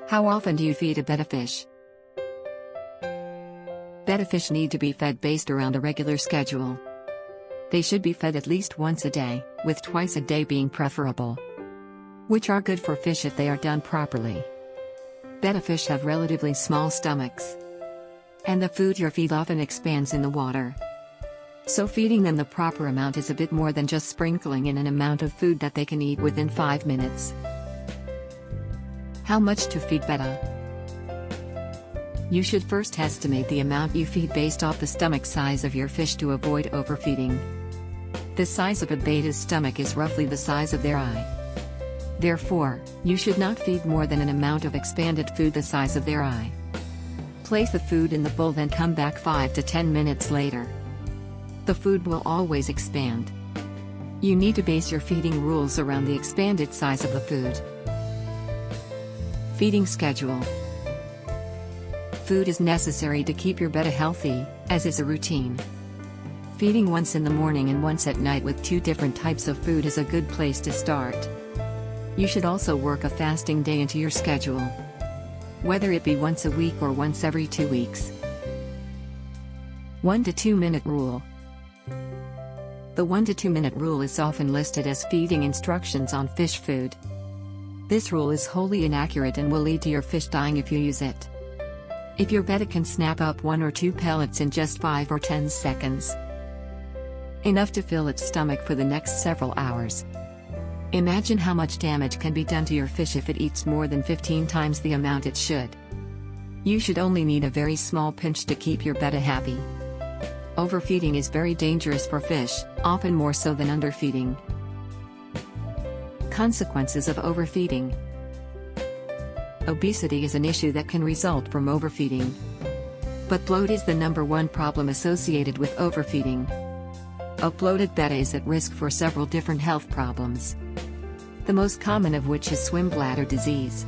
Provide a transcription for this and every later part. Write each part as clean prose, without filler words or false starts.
How often do you feed a betta fish? Betta fish need to be fed based around a regular schedule. They should be fed at least once a day, with twice a day being preferable, which are good for fish if they are done properly. Betta fish have relatively small stomachs, and the food you feed often expands in the water. So feeding them the proper amount is a bit more than just sprinkling in an amount of food that they can eat within 5 minutes. How much to feed betta? You should first estimate the amount you feed based off the stomach size of your fish to avoid overfeeding. The size of a betta's stomach is roughly the size of their eye. Therefore, you should not feed more than an amount of expanded food the size of their eye. Place the food in the bowl, then come back 5 to 10 minutes later. The food will always expand. You need to base your feeding rules around the expanded size of the food. Feeding schedule. Food is necessary to keep your betta healthy, as is a routine. Feeding once in the morning and once at night with 2 different types of food is a good place to start. You should also work a fasting day into your schedule, whether it be once a week or once every 2 weeks. 1 to 2 minute rule. The 1 to 2 minute rule is often listed as feeding instructions on fish food. This rule is wholly inaccurate and will lead to your fish dying if you use it. If your betta can snap up 1 or 2 pellets in just 5 or 10 seconds, enough to fill its stomach for the next several hours, imagine how much damage can be done to your fish if it eats more than 15 times the amount it should. You should only need a very small pinch to keep your betta happy. Overfeeding is very dangerous for fish, often more so than underfeeding. Consequences of overfeeding. Obesity is an issue that can result from overfeeding, but bloat is the #1 problem associated with overfeeding. A bloated betta is at risk for several different health problems, the most common of which is swim bladder disease.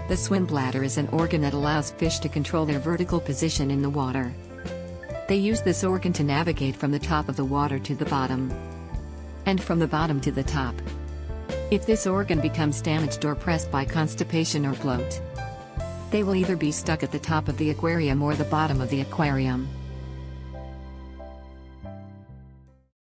The swim bladder is an organ that allows fish to control their vertical position in the water. They use this organ to navigate from the top of the water to the bottom, and from the bottom to the top. If this organ becomes damaged or pressed by constipation or bloat, they will either be stuck at the top of the aquarium or the bottom of the aquarium.